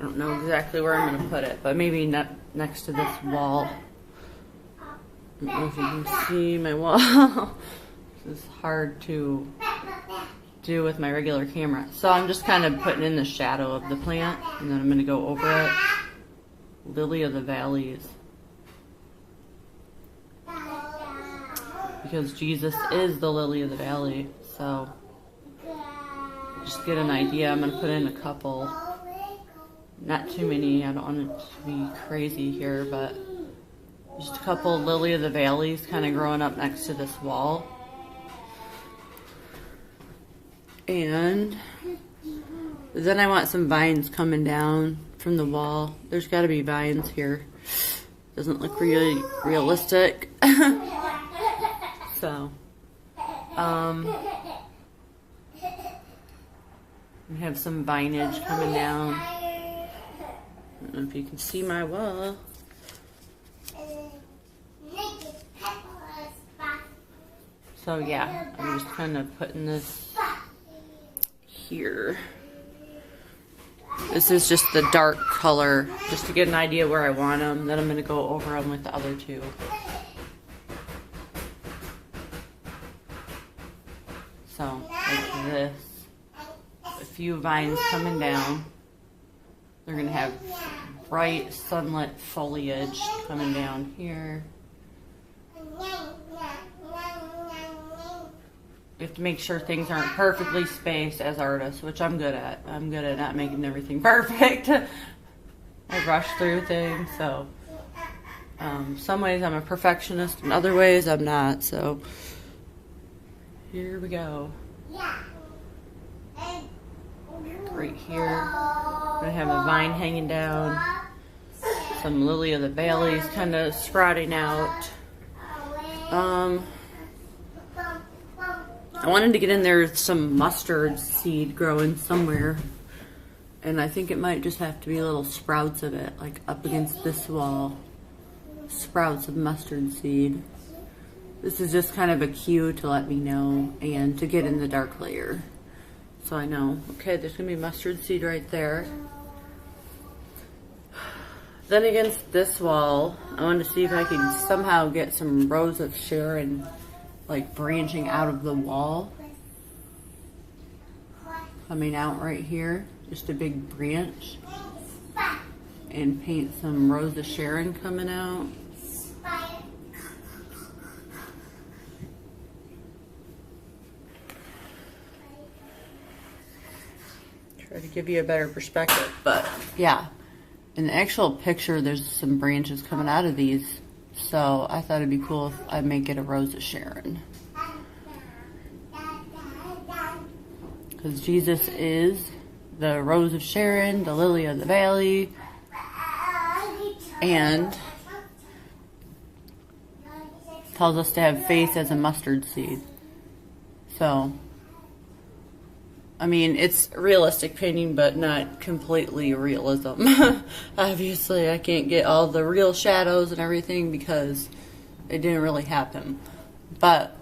don't know exactly where I'm going to put it, but maybe not next to this wall. I don't know if you can see my wall. This is hard to do with my regular camera. So I'm just kind of putting in the shadow of the plant, and then I'm going to go over it. Lily of the Valleys. Because Jesus is the lily of the valley. So just get an idea. I'm going to put in a couple. Not too many. I don't want it to be crazy here, but just a couple lily of the valleys kind of growing up next to this wall. And then I want some vines coming down from the wall. There's got to be vines here. Doesn't look really realistic. So, we have some vinage coming down. I don't know if you can see my wall. So yeah, I'm just kind of putting this here. This is just the dark color, just to get an idea where I want them. Then I'm going to go over them with the other two. So, like this. A few vines coming down. They're going to have bright sunlit foliage coming down here. You have to make sure things aren't perfectly spaced as artists, which I'm good at. I'm good at not making everything perfect. I rush through things, so some ways I'm a perfectionist, in other ways I'm not, so here we go. Right here, I'm going to have a vine hanging down, some lily of the valleys kind of sprouting out. I wanted to get in there some mustard seed growing somewhere, and I think it might just have to be little sprouts of it, like up against this wall. Sprouts of mustard seed. This is just kind of a cue to let me know and to get in the dark layer. So I know, okay, there's going to be mustard seed right there. Then against this wall, I wanted to see if I could somehow get some rows of Sharon like branching out of the wall. Coming out right here, just a big branch. And paint some rows of Sharon coming out. Try to give you a better perspective, but yeah. In the actual picture, there's some branches coming out of these. So I thought it'd be cool if I make it a rose of Sharon. Because Jesus is the rose of Sharon, the lily of the valley, and tells us to have faith as a mustard seed. So, I mean, it's realistic painting, but not completely realism. Obviously, I can't get all the real shadows and everything because it didn't really happen. But,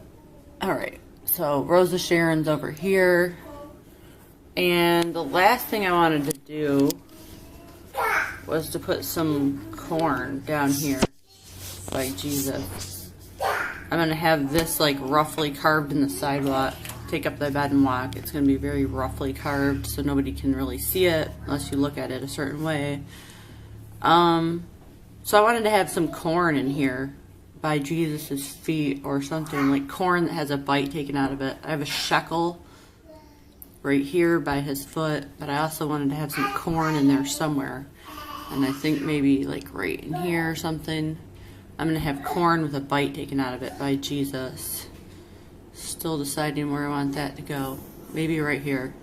alright. So, Rose of Sharon's over here. And the last thing I wanted to do was to put some corn down here, like Jesus. I'm going to have this, like, roughly carved in the sidewalk. Take up the bed and walk. It's going to be very roughly carved so nobody can really see it unless you look at it a certain way. So I wanted to have some corn in here by Jesus's feet or something, like corn that has a bite taken out of it. I have a shekel right here by his foot, but I also wanted to have some corn in there somewhere. And I think maybe like right in here or something. I'm going to have corn with a bite taken out of it by Jesus. Still deciding where I want that to go. Maybe right here.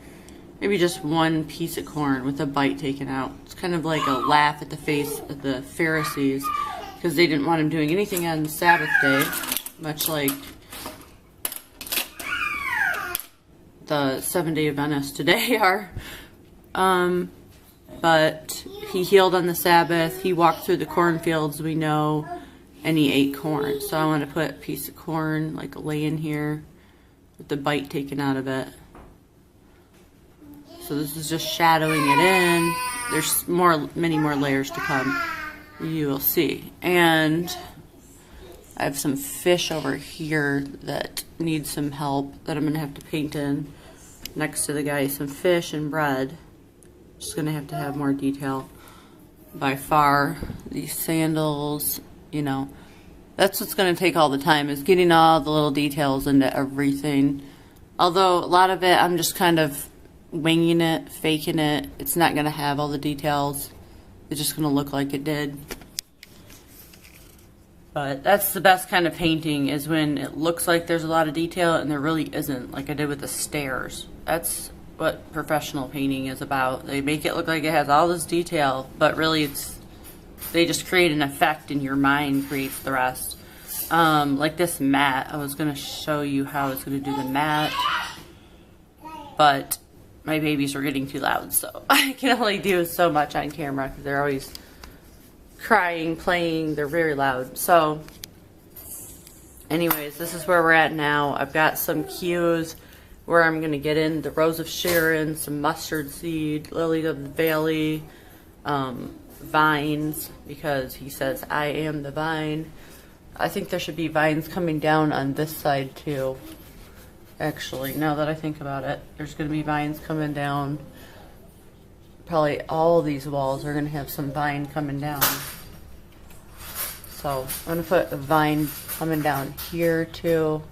Maybe just one piece of corn with a bite taken out. It's kind of like a laugh at the face of the Pharisees because they didn't want him doing anything on the Sabbath day, much like the Seventh-day Adventists today are. But he healed on the Sabbath. He walked through the cornfields, we know, and he ate corn. So I want to put a piece of corn like laying here with the bite taken out of it. So this is just shadowing it in. there's many more layers to come. You will see. And I have some fish over here that need some help that I'm going to have to paint in next to the guy. Some fish and bread. Just going to have more detail. By far, these sandals, you know, that's what's going to take all the time, is getting all the little details into everything. Although a lot of it, I'm just kind of winging it, faking it. It's not going to have all the details. It's just going to look like it did. But that's the best kind of painting, is when it looks like there's a lot of detail and there really isn't, like I did with the stairs. That's what professional painting is about. They make it look like it has all this detail, but really they just create an effect and your mind creates the rest. Like this mat, I was going to show you how I was going to do the mat, but my babies were getting too loud, so I can only do so much on camera because they're always crying, playing, they're very loud. So anyways, this is where we're at now. I've got some cues where I'm going to get in the Rose of Sharon, some mustard seed, lily of the valley, vines, because he says, I am the vine. I think there should be vines coming down on this side too. Actually, now that I think about it, there's going to be vines coming down. Probably all these walls are going to have some vine coming down. So I'm going to put a vine coming down here too.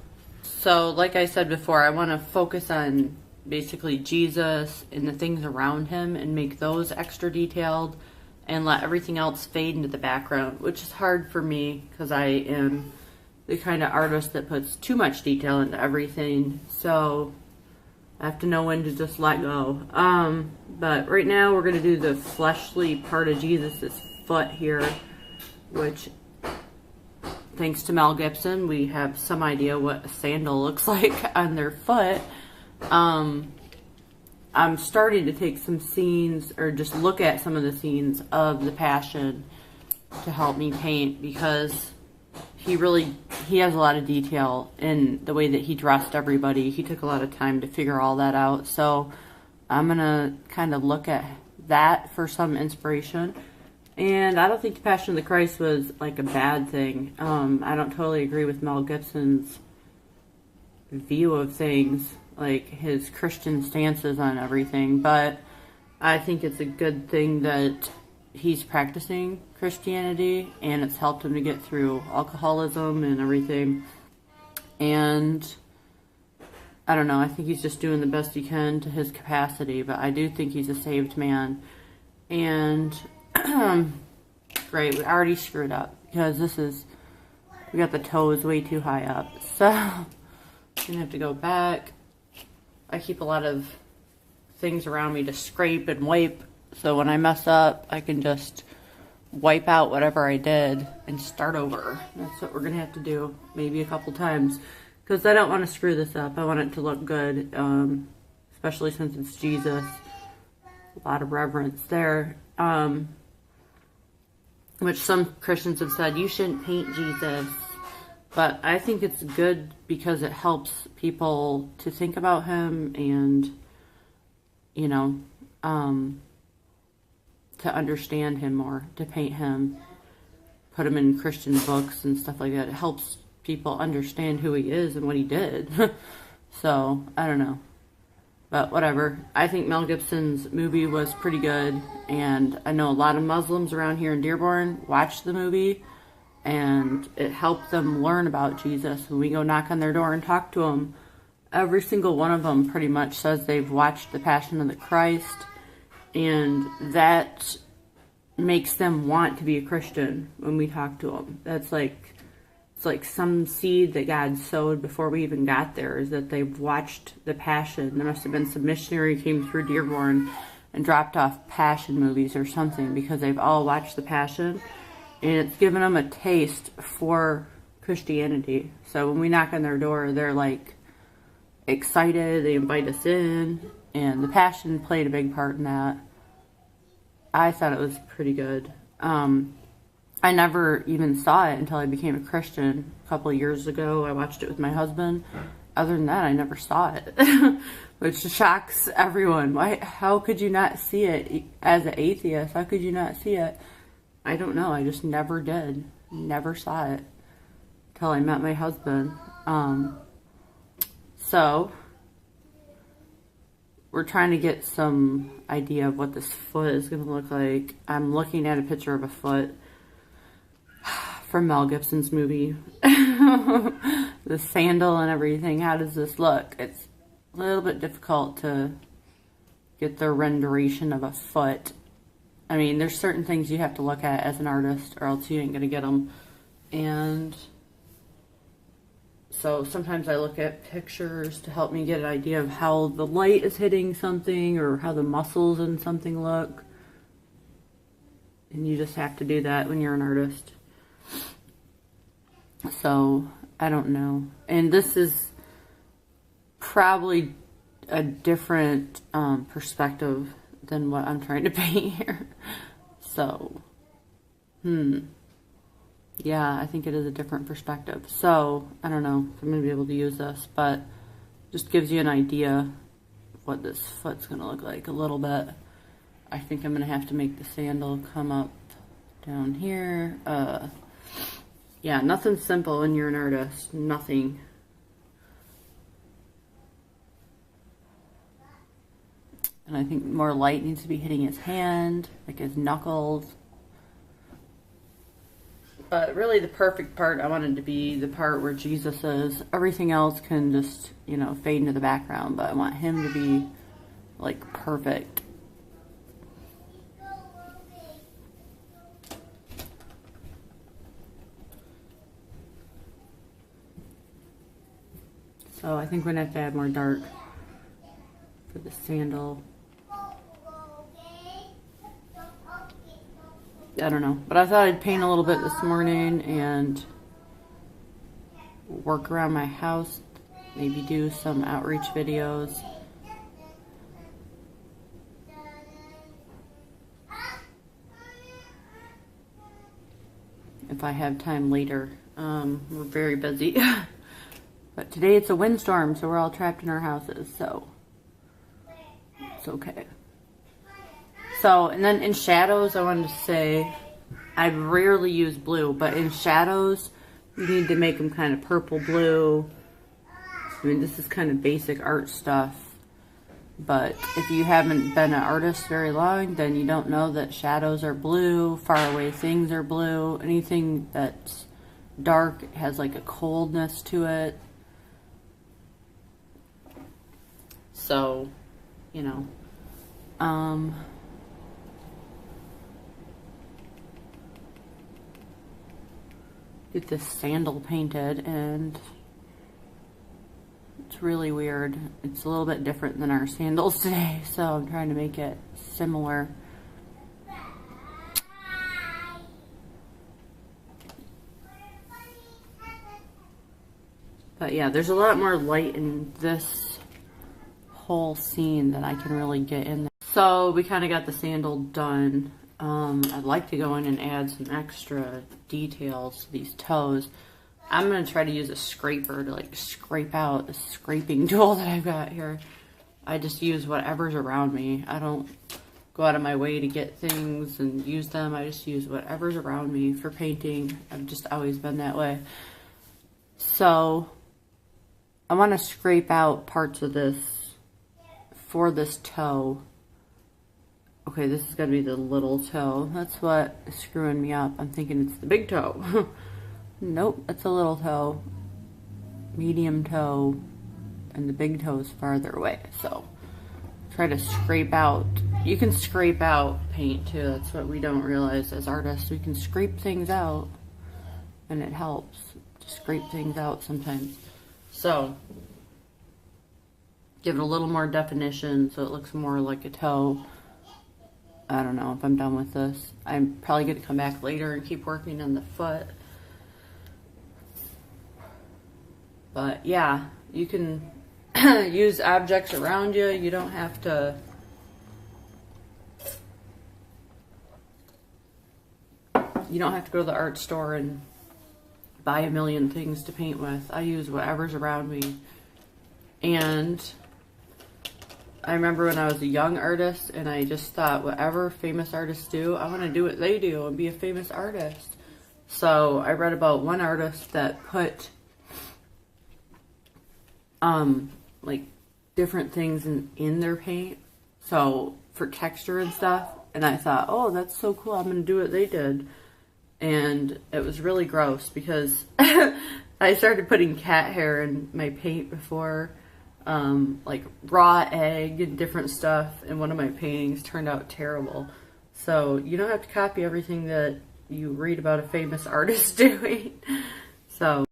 So like I said before, I want to focus on basically Jesus and the things around him and make those extra detailed and let everything else fade into the background, which is hard for me because I am the kind of artist that puts too much detail into everything. So I have to know when to just let go. But right now we're going to do the fleshly part of Jesus' foot here, which, thanks to Mel Gibson, we have some idea what a sandal looks like on their foot. I'm starting to take some scenes, or just look at some of the scenes of the Passion to help me paint, because he has a lot of detail in the way that he dressed everybody. He took a lot of time to figure all that out. So I'm going to kind of look at that for some inspiration. And I don't think the Passion of the Christ was like a bad thing. I don't totally agree with Mel Gibson's view of things, like his Christian stances on everything. But I think it's a good thing that he's practicing Christianity, and it's helped him to get through alcoholism and everything. And I don't know, I think he's just doing the best he can to his capacity, but I do think he's a saved man. And great, we already screwed up because we got the toes way too high up, so I'm gonna have to go back. I keep a lot of things around me to scrape and wipe, so when I mess up I can just wipe out whatever I did and start over. That's what we're gonna have to do, maybe a couple times, because I don't want to screw this up. I want it to look good, especially since it's Jesus. A lot of reverence there. Which some Christians have said, you shouldn't paint Jesus. But I think it's good because it helps people to think about him and, you know, to understand him more, to paint him, put him in Christian books and stuff like that. It helps people understand who he is and what he did. So, I don't know. But whatever. I think Mel Gibson's movie was pretty good, and I know a lot of Muslims around here in Dearborn watched the movie, and it helped them learn about Jesus. When we go knock on their door and talk to them, every single one of them pretty much says they've watched The Passion of the Christ, and that makes them want to be a Christian when we talk to them. That's like, it's like some seed that God sowed before we even got there, is that they've watched The Passion. There must have been some missionary came through Dearborn and dropped off Passion movies or something, because they've all watched The Passion, and it's given them a taste for Christianity. So when we knock on their door, they're like excited, they invite us in, and The Passion played a big part in that. I thought it was pretty good. I never even saw it until I became a Christian a couple of years ago. I watched it with my husband. other than that, I never saw it, which shocks everyone. Why? How could you not see it as an atheist? How could you not see it? I don't know. I just never did. Never saw it till I met my husband. So we're trying to get some idea of what this foot is going to look like. I'm looking at a picture of a foot from Mel Gibson's movie. The sandal and everything. How does this look? It's a little bit difficult to get the renderation of a foot. I mean, there's certain things you have to look at as an artist or else you ain't going to get them. And so sometimes I look at pictures to help me get an idea of how the light is hitting something or how the muscles in something look. And you just have to do that when you're an artist. So, I don't know. And this is probably a different perspective than what I'm trying to paint here. So, yeah, I think it is a different perspective. So, I don't know if I'm going to be able to use this, but just gives you an idea of what this foot's going to look like a little bit. I think I'm going to have to make the sandal come up down here. Yeah, nothing simple when you're an artist. Nothing. And I think more light needs to be hitting his hand, like his knuckles. But really the perfect part, I wanted to be the part where Jesus is. Everything else can just, you know, fade into the background. But I want him to be, like, perfect. So I think we're going to have to add more dark for the sandal. I don't know. But I thought I'd paint a little bit this morning and work around my house. Maybe do some outreach videos. If I have time later. We're very busy. But today it's a windstorm, so we're all trapped in our houses, so it's okay. So, and then in shadows, I wanted to say, I rarely use blue, but in shadows, you need to make them kind of purple blue. I mean, this is kind of basic art stuff, but if you haven't been an artist very long, then you don't know that shadows are blue, far away things are blue, anything that's dark has like a coldness to it. So, you know, get this sandal painted, and it's really weird. It's a little bit different than our sandals today, so I'm trying to make it similar. But yeah, there's a lot more light in this whole scene that I can really get in there. So we kind of got the sandal done. I'd like to go in and add some extra details to these toes. I'm going to try to use a scraper to like scrape out a scraping tool that I've got here. I just use whatever's around me. I don't go out of my way to get things and use them. I just use whatever's around me for painting. I've just always been that way. So I want to scrape out parts of this for this toe. Okay, this is going to be the little toe. That's what is screwing me up. I'm thinking it's the big toe. Nope, it's a little toe. Medium toe. And the big toe is farther away. So, try to scrape out. You can scrape out paint too. That's what we don't realize as artists. We can scrape things out. And it helps to scrape things out sometimes. So, give it a little more definition so it looks more like a toe. I don't know if I'm done with this. I'm probably going to come back later and keep working on the foot. But yeah, you can use objects around you. You don't have to go to the art store and buy a million things to paint with. I use whatever's around me And I remember when I was a young artist and I just thought, whatever famous artists do, I want to do what they do and be a famous artist. So I read about one artist that put like different things in their paint, so for texture and stuff. And I thought, oh, that's so cool, I'm gonna do what they did. And it was really gross because I started putting cat hair in my paint before, like raw egg and different stuff, and one of my paintings turned out terrible. So you don't have to copy everything that you read about a famous artist doing. So